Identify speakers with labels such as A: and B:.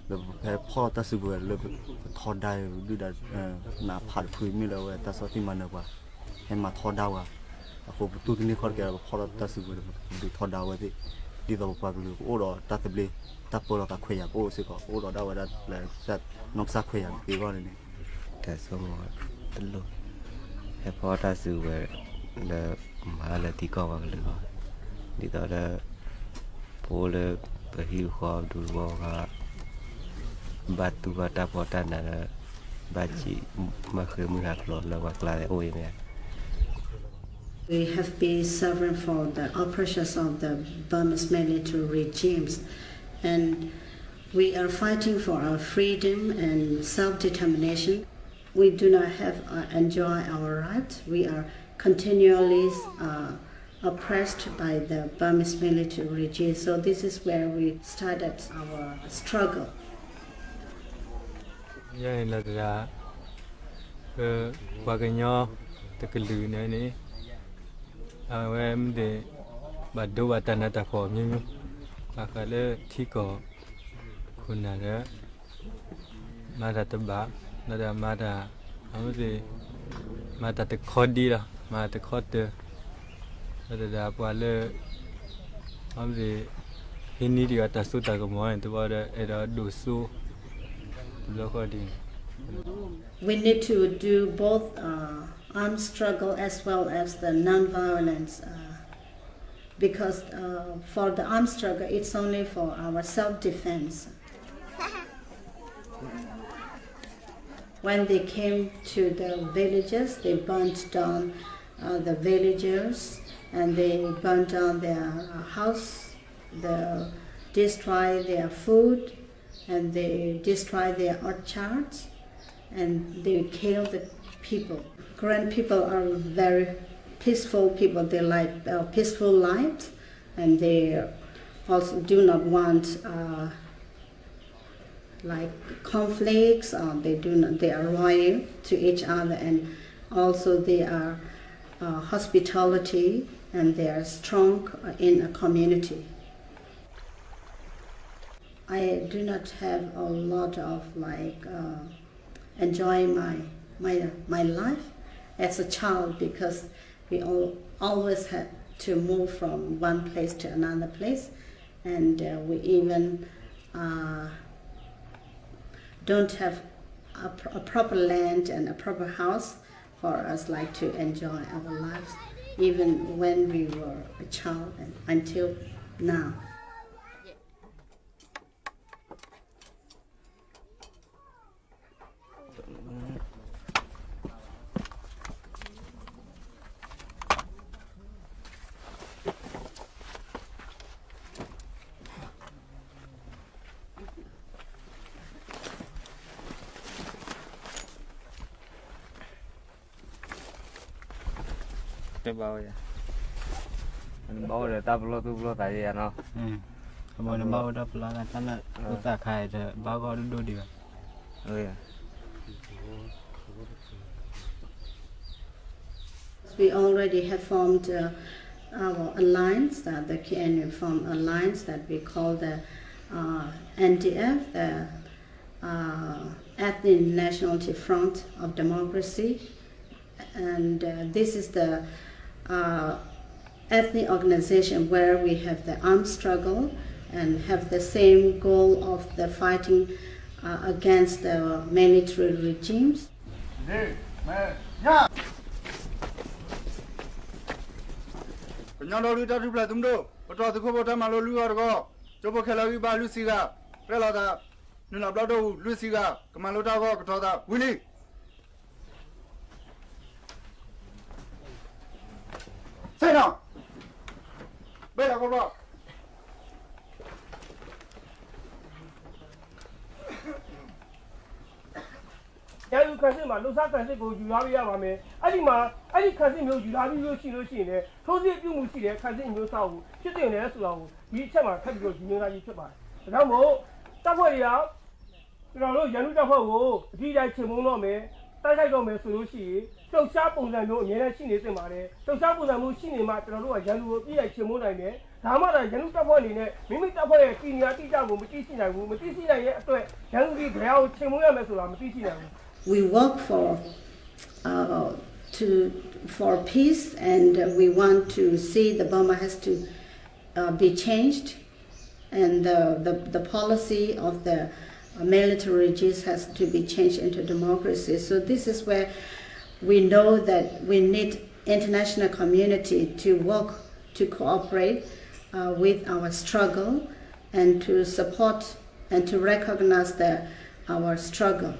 A: le po ta su le tho dai du da na phat phui mi le ta so ti man kwa he ma tho da wa ko tu ni khor ke po ta su du tho da wa di do pa lu o ro ta te ble ta po ro ta khwe ya ko se ko o ro da wa da le sa nok sa khwe ya ki ko ni
B: ta so mo tlo he po ta su le ma le ti ko wa le ko di da le po le pe hi kho du bo ga batu bata pota na baci makhluk mengaklor lewat kelai oi me.
C: We have been suffering for the oppressions of the Burmese military regimes, and we are fighting for our freedom and self-determination. We do not have enjoy our rights. We are continually oppressed by the Burmese military regime. So this is where we started our struggle.
D: Yeah, là ra qua cái nhỏ từ cái lưới này nè, em để bắt đầu bắt đầu ta phò như cái là thi cóคนnào đó mà đã tập bạc, mà đã không gì mà đã tự khó đi rồi, mà tự khó được, mà đã qua là không gì hiện nay thì ta số ta có mấy thì bây giờ đã đủ số.
C: We need to do both armed struggle as well as the non-violence because for the armed struggle it's only for our self-defense. When they came to the villages, they burnt down the villagers and they burnt down their house, they destroyed their food, and they destroy their orchards and they kill the people. Korean people are very peaceful people. They like peaceful lives and they also do not want like conflicts. They are loyal to each other and also they are hospitality and they are strong in a community. I do not have a lot of enjoying my life as a child because we always had to move from one place to another place, and we even don't have a proper land and a proper house for us to enjoy our lives, even when we were a child and until now.
E: Bao vậy? Mình bao rồi ta lo tại gì nó?
F: Mà nó bao đó là tan là ta khai rồi bao gọi đôi điều.
C: We already have formed our alliance, the KNU formed alliance that we call the NDF, the Ethnic Nationality Front of Democracy. And this is the ethnic organization where we have the armed struggle and have the same goal of the fighting against the military regimes.
G: Say no. Bella con lo.
H: Yaru kasi ma lusa kasi ko yurabi ya ma me. Adi kasiမျိုးyurabiမျိုးရှိလို့ရှိရင်လည်းထိုးစစ်ပြုမှုရှိတဲ့kasiမျိုးစောက်ကိုဖြစ်တင်တယ်ဆိုတာကိုဒီအချက်မှာထပ်ပြီးတော့ဒီမျိုးသားကြီးဖြစ်ပါတယ်။ဒါကြောင့်မို့တပ်ဖွဲ့တွေကကျွန်တော်တို့ရန်သူတပ်ဖွဲ့ကိုအကြီးအကျယ်ချေမှုန်းတော့မယ်။တိုက်ခိုက်တော့မယ်ဆိုလို့ရှိရင်လှုပ်ရှားပုံစံမျိုးအများနဲ့ရှိနေသင့်ပါတယ်။လှုပ်ရှားပုံစံမျိုးရှိနေမှကျွန်တော်တို့ကရန်သူကိုပြည့်ရိုက်ချေမှုန်းနိုင်တယ်။ ဒါမှလည်းရန်သူတပ်ဖွဲ့အနေနဲ့မိမိတပ်ဖွဲ့ရဲ့ပြည်ညာတိကျကိုမသိရှိနိုင်ဘူးမသိရှိနိုင်ရဲ့အတွက်ရန်သူဒီဘယ်အောင်ချိန်မွေးရမယ်ဆိုတာမသိရှိနိုင်ဘူး
C: We work for peace, and we want to see the Burma has to be changed, and the policy of the military regimes has to be changed into democracy. So this is where we know that we need international community to work, to cooperate with our struggle, and to support and to recognize our struggle.